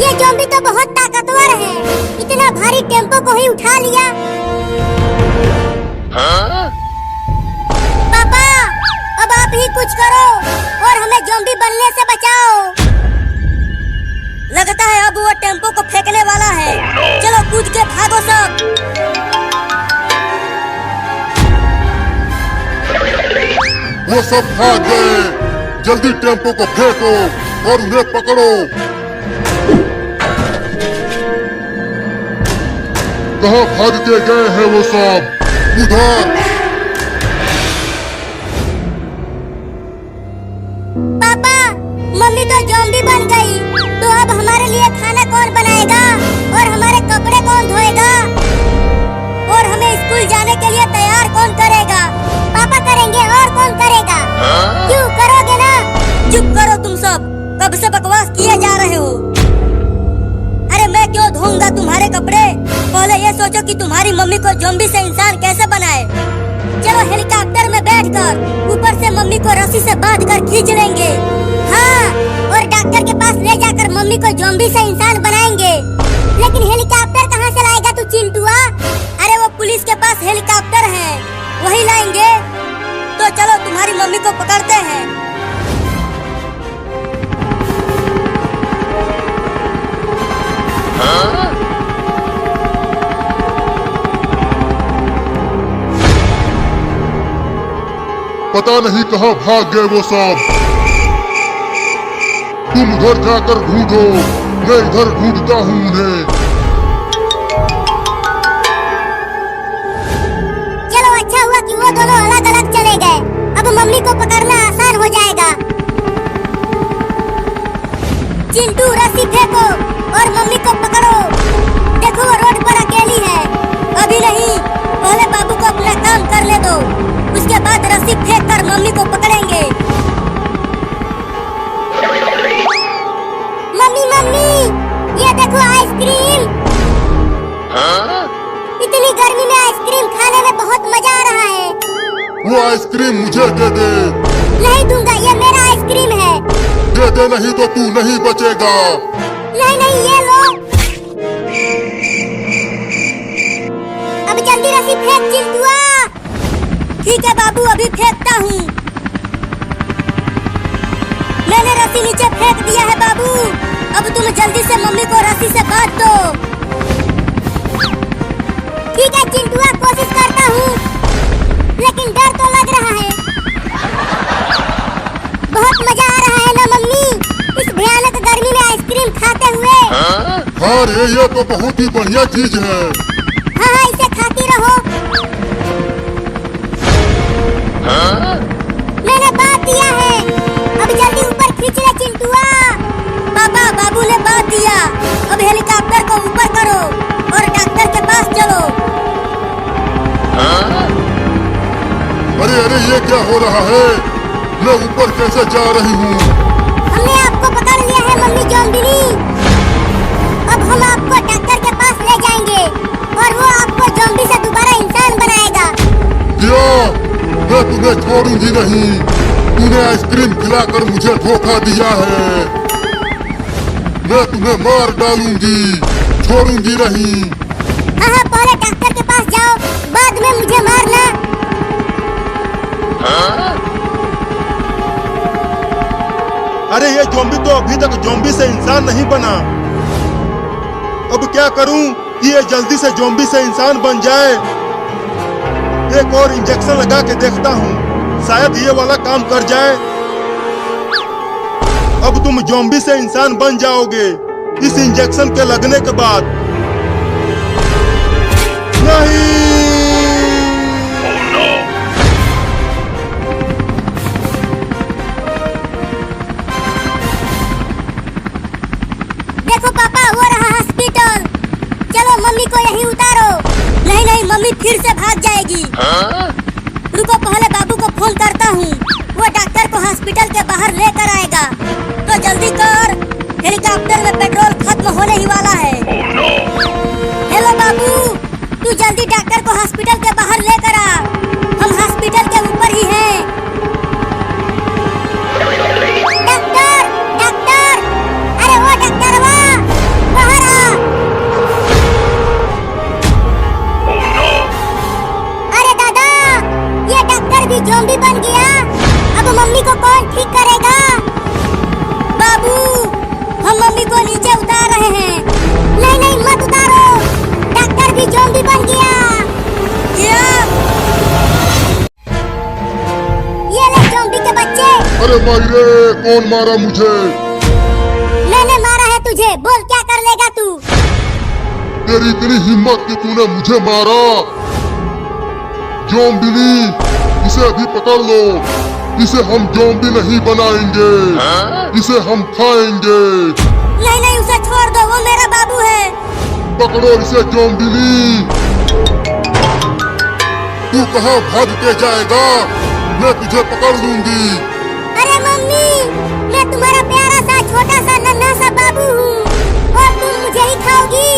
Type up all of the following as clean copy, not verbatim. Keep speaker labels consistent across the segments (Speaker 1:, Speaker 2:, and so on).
Speaker 1: ये ज़ॉम्बी तो बहुत ताकतवर है, इतना भारी टेम्पो को ही उठा लिया। पापा, अब आप ही कुछ करो और हमें ज़ॉम्बी बनने से बचाओ। लगता है अब वो टेम्पो को फेंकने वाला है। चलो कूद के भागो सब।
Speaker 2: वो सब भाग गए। जल्दी टेम्पो को फेंको और उन्हें पकड़ो। कहाँ भाग के गए हैं वो सब? उधर।
Speaker 1: पापा, मम्मी तो ज़ॉम्बी बन गई, तो अब हमारे लिए खाना कौन बनाएगा और हमारे कपड़े कौन धोएगा और हमें स्कूल जाने के लिए तैयार कौन करेगा? पापा करेंगे और कौन करेगा? क्यों करोगे ना? चुप करो तुम सब, कब से बकवास किए जा रहे हो। अरे मैं क्यों धोऊंगा तुम्हारे कपड़े? पहले ये सोचो कि तुम्हारी मम्मी को ज़ॉम्बी से इंसान कैसे बनाए। चलो हेलीकॉप्टर में बैठकर ऊपर से मम्मी को रस्सी से बांधकर खींच लेंगे। हाँ, और डॉक्टर के पास ले जाकर मम्मी को ज़ॉम्बी से इंसान बनाएंगे। लेकिन हेलीकॉप्टर कहाँ से लाएगा तू चिंटुआ? अरे वो पुलिस के पास हेलीकॉप्टर है, वही लाएंगे। तो चलो तुम्हारी मम्मी को पकड़ते हैं।
Speaker 2: पता नहीं कहाँ भाग गए वो सब। तुम उधर जाकर ढूंढो, मैं इधर ढूंढता हूँ उन्हें।
Speaker 1: चलो अच्छा हुआ कि वो दोनों अलग अलग चले गए। अब मम्मी को पकड़ना आसान हो जाएगा। चिंटू रस्सी फेंको और मम्मी को पकड़ो। देखो वो रोड पर अकेली है। अभी नहीं, पहले बाबू को अपना काम करने दो, उसके बाद रस्सी फेंक कर मम्मी को पकड़ेंगे। मम्मी मम्मी, ये देखो आइसक्रीम। इतनी गर्मी में आइसक्रीम खाने में बहुत मजा आ रहा है।
Speaker 2: वो आइसक्रीम मुझे दे दे।
Speaker 1: नहीं दूंगा, ये मेरा आइसक्रीम है।
Speaker 2: दे दे, नहीं तो तू नहीं बचेगा।
Speaker 1: नहीं नहीं, ये लो। अब जल्दी रस्सी फेंक चिंटुआ। ठीक है बाबू, अभी फेंकता हूँ। मैंने रस्सी नीचे फेंक दिया है बाबू। अब तुम जल्दी से मम्मी को रस्सी से बांध दो। ठीक है चिंटुआ, कोशिश करता हूँ, लेकिन डर तो लग रहा है। बहुत मजा आ रहा है ना मम्मी, इस भयानक गर्मी में आइसक्रीम खाते हुए।
Speaker 2: हाँ रे, ये तो बहुत ही बढ़िया चीज है।
Speaker 1: हाँ हाँ, इसे खाती रहो। मैंने बांध दिया है, अब जल्दी ऊपर खींच ले चिंटुआ। पापा, बाबू ने बांध दिया। अब हेलीकॉप्टर को ऊपर करो और डॉक्टर के पास चलो।
Speaker 2: अरे अरे, ये क्या हो रहा है? मैं ऊपर कैसे जा रही हूँ?
Speaker 1: हमने आपको पकड़ लिया है मम्मी ज़ॉम्बी। अब हम आपको डॉक्टर के पास ले जाएंगे और वो आपको ज़ॉम्बी से दोबारा इंसान बनाएगा।
Speaker 2: क्या? मैं तुम्हें छोड़ूंगी नहीं। तूने आइसक्रीम खिलाकर मुझे धोखा दिया है। मैं तुम्हें मार डालूंगी, छोड़ूंगी नहीं।
Speaker 1: हाँ, पहले डॉक्टर के पास जाओ, बाद में मुझे मारना।
Speaker 3: अरे ये ज़ॉम्बी तो अभी तक ज़ॉम्बी से इंसान नहीं बना। अब क्या करूं कि ये जल्दी से ज़ॉम्बी से इंसान बन जाए। एक और इंजेक्शन लगा के देखता हूं, शायद ये वाला काम कर जाए। अब तुम ज़ॉम्बी से इंसान बन जाओगे इस इंजेक्शन के लगने के बाद। नहीं,
Speaker 1: देखो पापा, वो रहा हॉस्पिटल। चलो मम्मी को यहीं उतारो। नहीं नहीं, मम्मी फिर से भाग जाएगी। रुको, पहले बाबू को फोन करता हूँ, वो डॉक्टर को हॉस्पिटल के बाहर लेकर आएगा। तो जल्दी कर, हेलीकॉप्टर में पेट्रोल खत्म होने ही वाला है। हेलो बाबू, तू जल्दी डॉक्टर को हॉस्पिटल के बाहर लेकर आ। हम हॉस्पिटल के ऊपर ही हैं। डॉक्टर, डॉक्टर, अरे वो डॉक्टर,
Speaker 2: भाई रे, कौन मारा मुझे?
Speaker 1: मैंने मारा है तुझे, बोल क्या कर लेगा तू?
Speaker 2: तेरी इतनी हिम्मत कि तूने मुझे मारा? ज़ॉम्बी, इसे भी पकड़ लो। इसे हम ज़ॉम्बी नहीं बनाएंगे, इसे हम खाएंगे।
Speaker 1: नहीं नहीं, उसे छोड़ दो, वो मेरा बाबू है।
Speaker 2: पकड़ो इसे ज़ॉम्बी। तू कहाँ भाग के जाएगा? मैं तुझे पकड़ लूंगी।
Speaker 1: अरे मम्मी, मैं तुम्हारा प्यारा सा छोटा सा नन्हा सा बाबू हूँ और तुम मुझे ही खाओगी।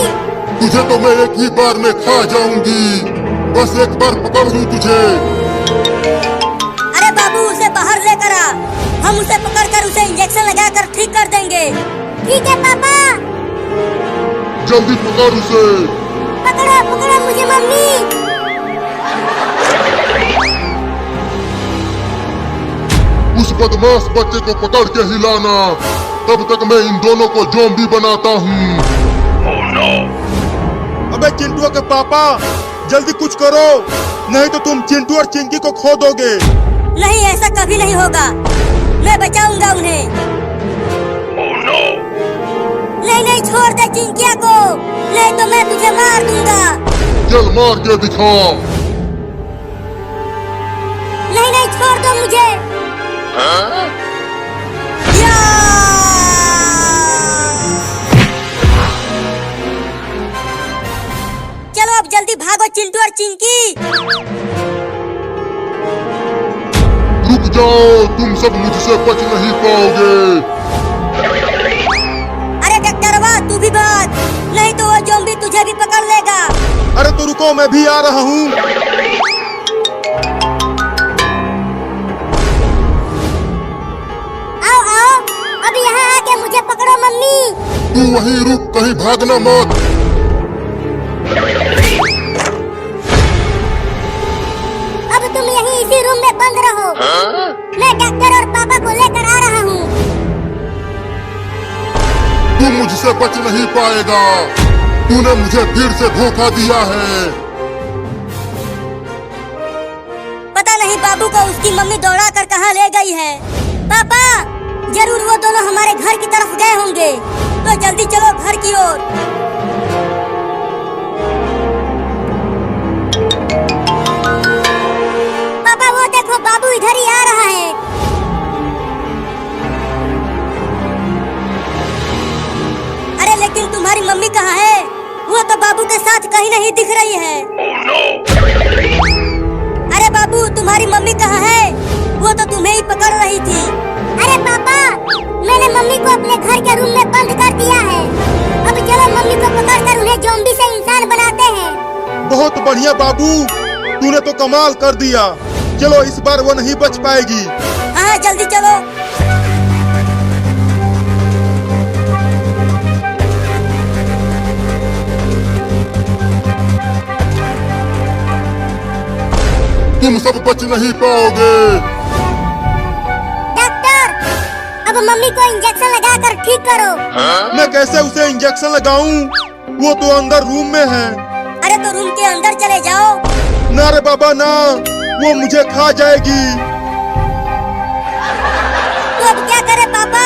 Speaker 2: तुझे तो मैं एक ही बार में खा जाऊंगी, बस एक बार पकड़ लूं तुझे।
Speaker 1: अरे बाबू, उसे बाहर लेकर आ, हम उसे पकड़कर उसे इंजेक्शन लगाकर ठीक कर देंगे। ठीक है पापा।
Speaker 2: जल्दी पकड़ उसे।
Speaker 1: पकड़ो पकड़ो मुझे मम्मी।
Speaker 2: उस बदमाश बच्चे को पकड़ के हिलाना, तब तक मैं इन दोनों को ज़ॉम्बी बनाता हूँ।
Speaker 3: अबे चिंटू के पापा, जल्दी कुछ करो, नहीं तो तुम चिंटू और चिंकी को खो दोगे।
Speaker 1: नहीं, ऐसा कभी नहीं होगा, मैं बचाऊंगा उन्हें। नहीं नहीं, छोड़ दे चिंकिया को, नहीं तो मैं तुझे मार दूंगा।
Speaker 2: चल मार के दिखा।
Speaker 1: नहीं नहीं, छोड़ दो मुझे। या! चलो अब जल्दी भागो चिंटू और चिंकी।
Speaker 2: रुक जाओ, तुम सब मुझसे बच नहीं पाओगे।
Speaker 1: अरे डॉक्टरवा, तू भी भाग, नहीं तो वो ज़ॉम्बी तुझे भी पकड़ लेगा।
Speaker 3: अरे तो रुको, मैं भी आ रहा हूँ।
Speaker 1: आओ आओ, अब यहाँ आके मुझे पकड़ो मम्मी।
Speaker 2: तू वहीं रुक, कहीं भागना मत।
Speaker 1: अब तुम यहीं इसी रूम में बंद रहो, मैं डॉक्टर और पापा को लेकर आ रहा हूँ।
Speaker 2: तू मुझसे बच नहीं पाएगा, तूने मुझे फिर से धोखा दिया है।
Speaker 1: पता नहीं बाबू को उसकी मम्मी दौड़ा कर कहाँ ले गई है। पापा, जरूर वो दोनों हमारे घर की तरफ गए होंगे, तो जल्दी चलो घर की ओर। पापा वो देखो, बाबू इधर ही आ रहा है। अरे लेकिन तुम्हारी मम्मी कहाँ है? वो तो बाबू के साथ कहीं नहीं दिख रही है। अरे बाबू, तुम्हारी मम्मी कहाँ है? वो तो तुम्हें ही पकड़ रही थी। अरे पापा, मैंने मम्मी को अपने घर के रूम में बंद कर दिया है। अब चलो मम्मी को पकड़कर उन्हें ज़ॉम्बी से इंसान बनाते हैं।
Speaker 3: बहुत बढ़िया बाबू, तूने तो कमाल कर दिया। चलो इस बार वो नहीं बच पाएगी।
Speaker 1: हाँ जल्दी चलो।
Speaker 2: तुम सब बच नहीं पाओगे।
Speaker 1: डॉक्टर, अब मम्मी को इंजेक्शन लगाकर ठीक करो।
Speaker 3: मैं कैसे उसे इंजेक्शन लगाऊं? वो तो अंदर रूम में है।
Speaker 1: अरे तो रूम के अंदर चले जाओ।
Speaker 3: ना रे बाबा ना, वो मुझे खा जाएगी।
Speaker 1: तो अब क्या करे पापा?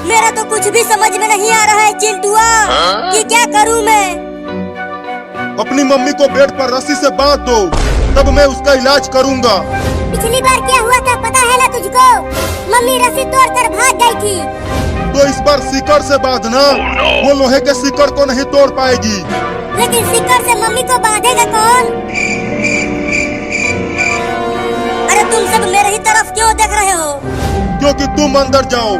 Speaker 1: मेरा तो कुछ भी समझ में नहीं आ रहा है चिंटुआ, कि क्या करूं मैं?
Speaker 3: अपनी मम्मी को बेड पर रस्सी से बांध दो, तब मैं उसका इलाज करूंगा।
Speaker 1: पिछली बार क्या हुआ था पता है ना तुझको? मम्मी रस्सी तोड़कर भाग गई थी।
Speaker 3: तो इस बार सीकर से बांधना, वो लोहे के सीकर को नहीं तोड़ पाएगी।
Speaker 1: लेकिन सीकर से मम्मी को बांधेगा कौन? अरे तुम सब मेरे ही तरफ क्यों देख रहे हो?
Speaker 3: क्योंकि तुम अंदर जाओ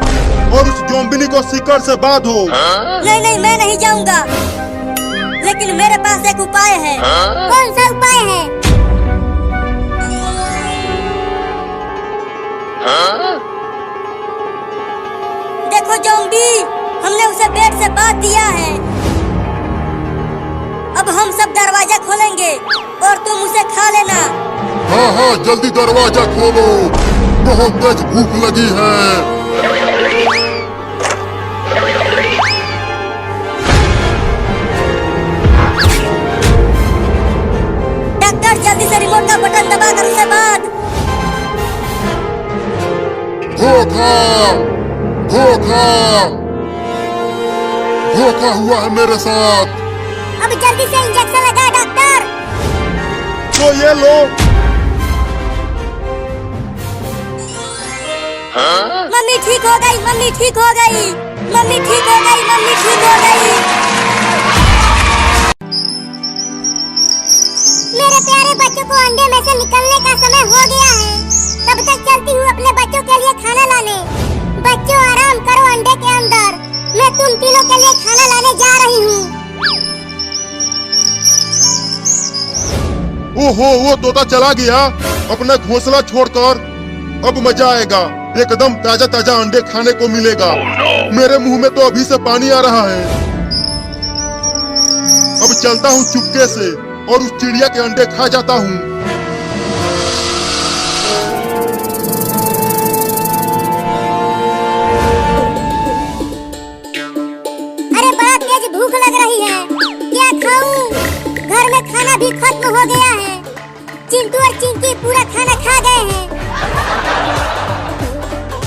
Speaker 3: और उस ज़ॉम्बी को सीकर से बांधो।
Speaker 1: नहीं नहीं, मैं नहीं जाऊंगा, लेकिन मेरे पास एक उपाय है। कौन सा उपाय है? देखो ज़ॉम्बी, हमने उसे बेड से बांध दिया है। अब हम सब दरवाजा खोलेंगे और तुम उसे खा लेना।
Speaker 2: हाँ हाँ, जल्दी दरवाजा खोलो, बहुत तेज भूख लगी है।
Speaker 1: डॉक्टर, जल्दी से रिमोट का बटन दबाकर उसे बांध।
Speaker 2: धोखा धोखा धोखा धोखा हुआ है मेरे साथ।
Speaker 1: अब जल्दी से इंजेक्शन लगा डॉक्टर।
Speaker 3: तो ये लो।
Speaker 1: मम्मी ठीक हो गई, मम्मी ठीक हो गई, मम्मी ठीक हो गई, मम्मी ठीक हो गई। मेरे प्यारे बच्चों को अंडे में से निकलने का समय हो गया है। तब तक चलती हूँ अपने बच्चों के लिए खाना लाने। बच्चों आराम करो अंडे के अंदर, मैं तुम तीनों के लिए खाना लाने जा रही हूँ।
Speaker 3: ओहो, वो तोता चला गया अपना घोंसला छोड़कर। अब मजा आएगा, एकदम ताजा ताजा अंडे खाने को मिलेगा। मेरे मुंह में तो अभी से पानी आ रहा है। अब चलता हूँ चुपके से और उस चिड़िया के अंडे खा जाता हूँ।
Speaker 1: अरे बड़ा तेज भूख लग रही है, क्या खाऊं? घर में खाना भी खत्म हो गया है। चिंटू और चिंकी पूरा खाना खा गए हैं।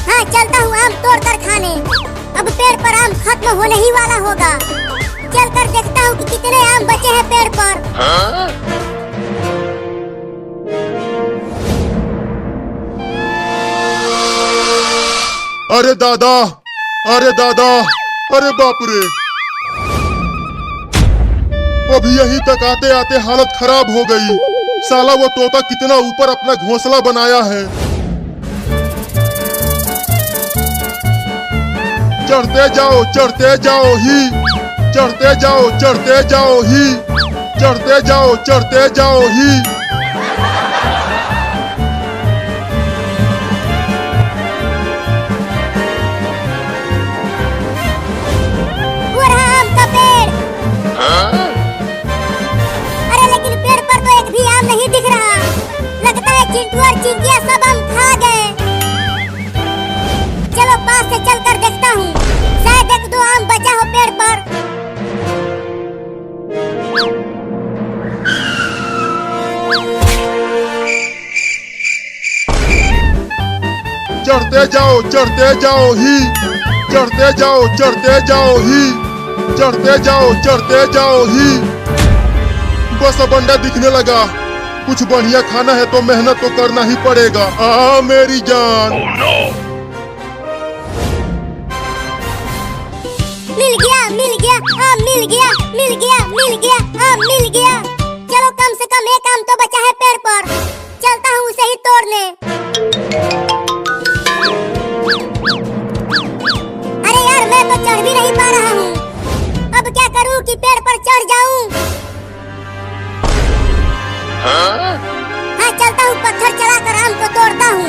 Speaker 1: हाँ, चलता हूँ आम तोड़कर खाने। अब पेड़ पर आम खत्म होने ही वाला होगा। चलकर देखता हूँ कि कितने आम बचे हैं पेड़ पर।
Speaker 3: अरे दादा, अरे दादा, अरे बाप रे। अभी यहीं तक आते आते हालत खराब हो गई। साला वो तोता कितना ऊपर अपना घोंसला बनाया है। चढ़ते जाओ, चढ़ते जाओ ही, चढ़ते जाओ, चढ़ते जाओ ही, चढ़ते जाओ, चढ़ते जाओ ही।
Speaker 1: वो रहा आम का पेड़। अरे लेकिन पेड़ पर तो एक भी आम नहीं दिख रहा। लगता है चिंटू और चिंकिया सब आम खा गए। चलो पास से चलकर देखता हूँ, शायद एक दो आम बचा हो पेड़ पर।
Speaker 3: चढ़ते जाओ, चढ़ते जाओ ही, चढ़ते जाओ, चढ़ते जाओ ही, चढ़ते जाओ, चढ़ते जाओ ही। बस अब अंडा दिखने लगा। कुछ बढ़िया खाना है तो मेहनत तो करना ही पड़ेगा। मेरी जान।
Speaker 1: मिल गया, मिल गया, आम मिल गया, मिल गया, मिल गया, आम मिल गया। चलो कम से कम एक आम तो बचा है पेड़ पर। चलता हूँ उसे ही तोड़ने। अरे यार, मैं तो चढ़ भी नहीं पा रहा हूँ। अब क्या करूँ कि पेड़ पर चढ़ जाऊँ? हाँ, चलता हूँ पत्थर चलाकर आम को तोड़ता हूँ।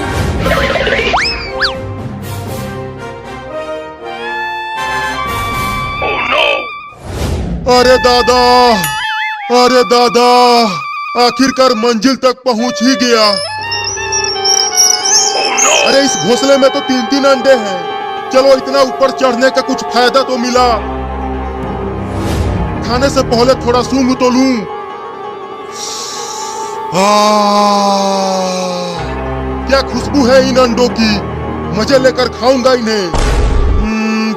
Speaker 3: अरे दादा, अरे दादा, आखिरकार मंजिल तक पहुंच ही गया। अरे इस घोंसले में तो 3-3 अंडे हैं। चलो इतना ऊपर चढ़ने का कुछ फायदा तो मिला। खाने से पहले थोड़ा सूंघ तो लूं। क्या खुशबू है इन अंडों की। मजे लेकर खाऊंगा इन्हें।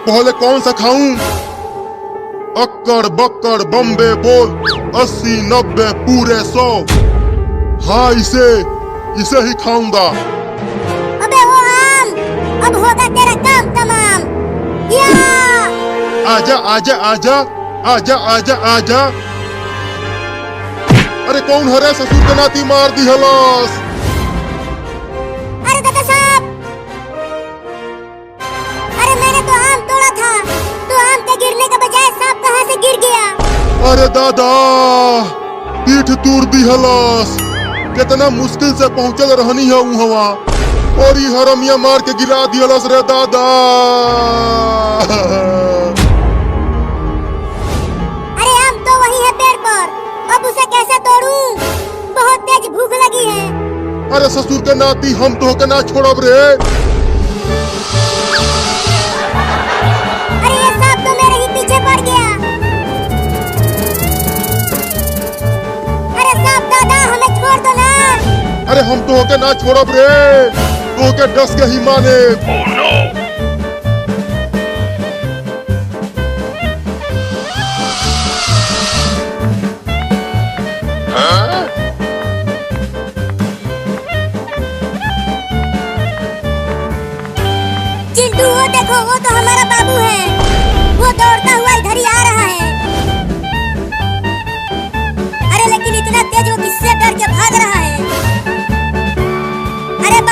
Speaker 3: पहले कौन सा खाऊं? अक्कड़ बक्कड़ बम्बे बोल 80 90 पूरे 100। हाँ, इसे ही खाऊंगा।
Speaker 1: अबे वो आम, अब होगा तेरा काम तमाम। या!
Speaker 3: आजा आजा आजा आजा आजा आजा। अरे कौन हरे ससुर के नाती मार दी हलास।
Speaker 1: अरे दादा साहब, अरे मैंने तो आम तोड़ा था, तो आम के गिरने के बजाय सांप कहाँ से गिर गया?
Speaker 3: अरे दादा, पीठ तूर दी हलास। कितना मुश्किल से पहुंचल रहनी है वहाँ, और ये हरमिया मार के गिरा दी हलास रे दादा।
Speaker 1: अरे आम तो वही है पेड़ पर, अब उसे कैसे तोड़ूं? बहुत तेज भूख लगी है।
Speaker 3: अरे ससुर के नाती, हम तो के ना छोड़ब रे।
Speaker 1: अरे ये सांप तो मेरे ही पीछे पड़ गया। अरे सांप दादा, हमें छोड़ दो ना।
Speaker 3: अरे हम तो के ना छोड़ब रे, तो के डस के ही माने।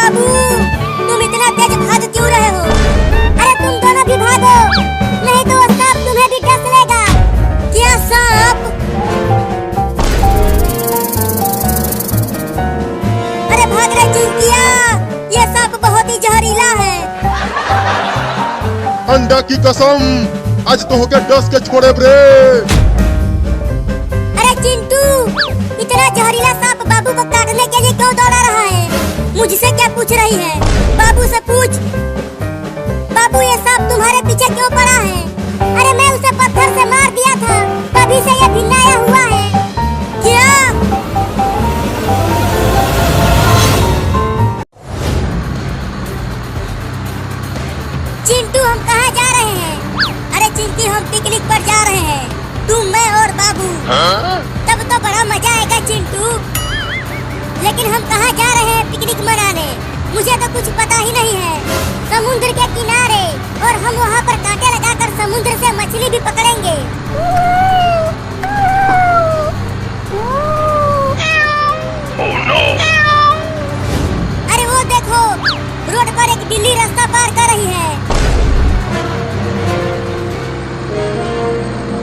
Speaker 1: बाबू, तुम इतना तेज भाग क्यों रहे हो? अरे तुम दोनों भी भागो, नहीं तो वो सांप तुम्हें भी डस लेगा। क्या सांप? अरे भाग रहे चिंटिया, ये सांप बहुत ही जहरीला है।
Speaker 3: अंडा की कसम, आज तो होके डस के छोड़े रे।
Speaker 1: अरे चिंटू, इतना जहरीला सांप बाबू को काटने के लिए क्यों दौड़ा रहा है? मुझसे क्या पूछ रही है? बाबू से पूछ। बाबू, ये सांप तुम्हारे पीछे क्यों पड़ा है? अरे मैं उसे पत्थर से मार दिया था, तभी से ये भिन्नाया हुआ है। क्या? चिंटू, हम कहाँ जा रहे हैं? अरे चिंटी, हम पिकनिक पर जा रहे हैं, तुम, मैं और बाबू। तब तो बड़ा मजा आएगा चिंटू। लेकिन हम कहाँ जा रहे हैं पिकनिक मनाने? मुझे तो कुछ पता ही नहीं है। समुद्र के किनारे, और हम वहाँ पर कांटे लगाकर समुद्र से मछली भी पकड़ेंगे। अरे वो देखो, रोड पर एक बिल्ली रास्ता पार कर रही है।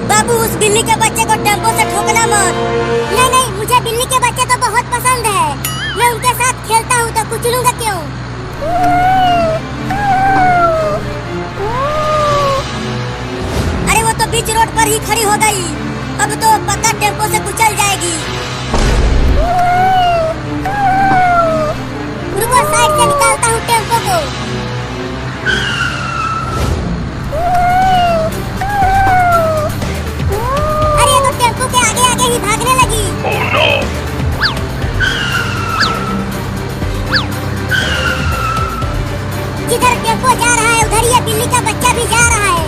Speaker 1: बाबू, उस बिल्ली के बच्चे को टेम्पो से ठोकना मत। नहीं नहीं, मुझे बिल्ली के बच्चे तो बहुत पसंद है। मैं उनके साथ खेलता हूँ तो कुचलूंगा क्यों? अरे वो तो बीच रोड पर ही खड़ी हो गई, अब तो पक्का टेम्पो से कुचल जाएगी। रुको, साइड से निकालता हूँ टेम्पो को। अरे तो टेम्पो के आगे आगे ही भागने लगी। जिधर टेम्पो जा रहा है उधर ये बिल्ली का बच्चा भी जा रहा है।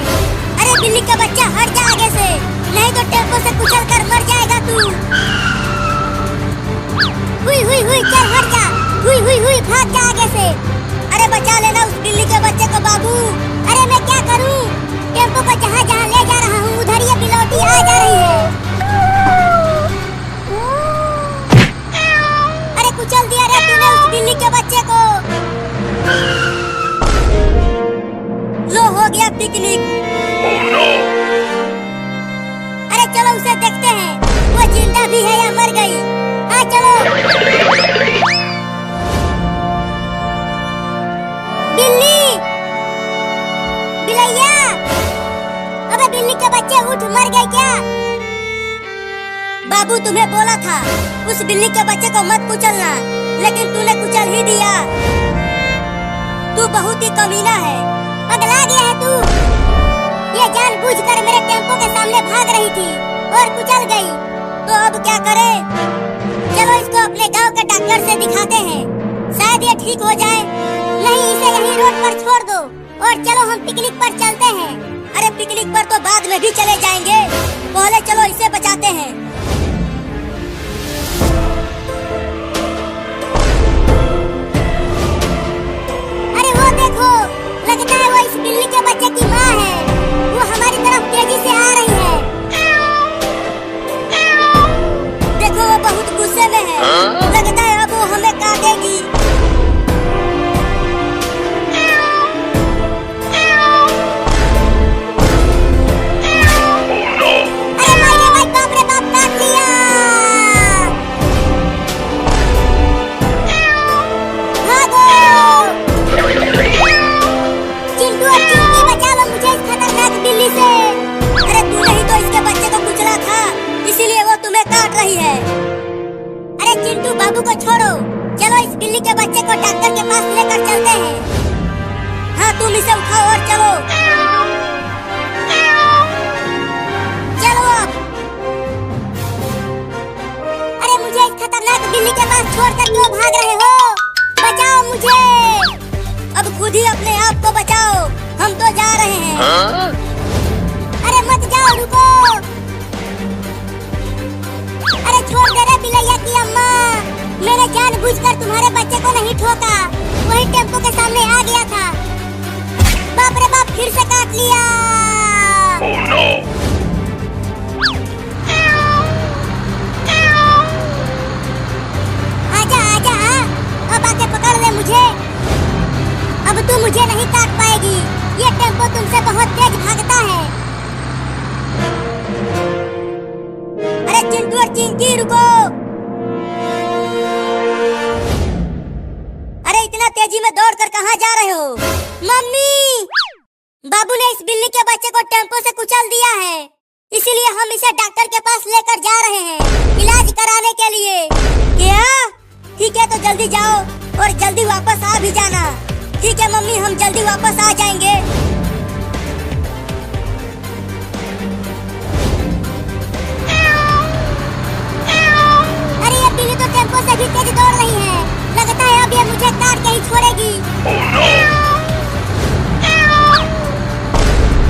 Speaker 1: अरे बिल्ली का बच्चा, हट जा आगे से, नहीं तो टेम्पो से कुचल कर मर जाएगा तू। हुई हुई हुई, चल हट जा। हुई हुई हुई, भाग जा आगे से। अरे बचा लेना उस बिल्ली के बच्चे को बाबू। अरे मैं क्या करूं? टेम्पो को जहाँ जहाँ ले जा रहा हूँ उधर ये बिलौटी आ जा रही है। अरे कुचल दिया रे तूने उस बिल्ली के बच्चे को। लो, हो गया पिकनिक। अरे चलो उसे देखते हैं, वो जिंदा भी है या मर गई। हाँ चलो। बिल्ली, बिलैया, अबे बिल्ली के बच्चे उठ, मर गए क्या? बाबू, तुम्हें बोला था उस बिल्ली के बच्चे को मत कुचलना, लेकिन तूने कुचल ही दिया। तू बहुत ही कमीना है, पगला गया है तू। ये जानबूझकर मेरे टेम्पो के सामने भाग रही थी और कुचल गई, तो अब क्या करें? चलो इसको अपने गांव के डॉक्टर से दिखाते हैं, शायद ये ठीक हो जाए। नहीं, इसे यहीं रोड पर छोड़ दो और चलो हम पिकनिक पर चलते हैं। अरे पिकनिक पर तो बाद में भी चले जाएंगे, पहले चलो इसे बचाते हैं। अरे वो देखो, लगता है वो इस बिल्ली के बच्चे की माँ है। वो हमारी तरफ तेजी से आ रही है। देखो, वो बहुत गुस्से में है, लगता है अब वो हमें काटेगी। अरे मारे बाप रे बाप, काट लिया। भागो चिंटू, और चिंटी बचा लो मुझे इस खतरनाक बिल्ली से। अरे तूने ही तो इसके बच्चे को कुचला था, इसीलिए वो तुम्हें काट रही है। अरे चिंटू, बाबू को छोड़ो, चलो इस बिल्ली के बच्चे को डॉक्टर के पास लेकर चलते हैं। हाँ, तुम इसे उठाओ और चलो। चलो अब। अरे मुझे इस खतरनाक बिल्ली के पास छोड़कर क्यों भाग रहे हो? बचाओ मुझे। अब खुद ही अपने आप को बचाओ, हम तो जा रहे हैं। अरे मत जाओ, रुको। अरे छोड़ दे रे बिलैया की अम्मा, मैंने जानबूझकर तुम्हारे बच्चे को नहीं ठोका, वही टेम्पो के सामने आ गया था। बाप रे बाप, फिर से काट लिया। आजा आजा, अब आके पकड़ ले मुझे। और चिंकी रुको। अरे इतना तेजी में दौड़ कर कहाँ जा रहे हो? मम्मी, बाबू ने इस बिल्ली के बच्चे को टेम्पो से कुचल दिया है, इसीलिए हम इसे डॉक्टर के पास लेकर जा रहे हैं इलाज कराने के लिए। क्या? ठीक है, तो जल्दी जाओ और जल्दी वापस आ भी जाना। ठीक है मम्मी, हम जल्दी वापस आ जाएंगे। अरे ये बिल्ली तो टेम्पो से भी तेज दौड़ रही है, लगता है अब ये मुझे काट के ही छोड़ेगी।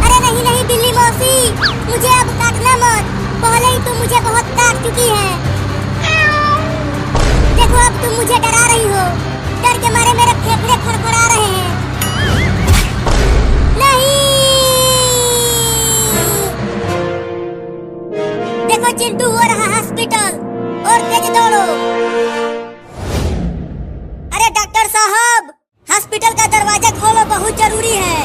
Speaker 1: अरे नहीं नहीं बिल्ली मौसी, मुझे अब काटना मत, पहले ही तुम मुझे बहुत काट चुकी है। देखो अब तुम मुझे डरा रही हो, डर के मारे मेरे फेफड़े फड़फड़ा रहे हैं। नहीं, देखो चिंटू हो रहा हॉस्पिटल, और तेज दौड़ो। अरे डॉक्टर साहब, हॉस्पिटल का दरवाजा खोलो, बहुत जरूरी है।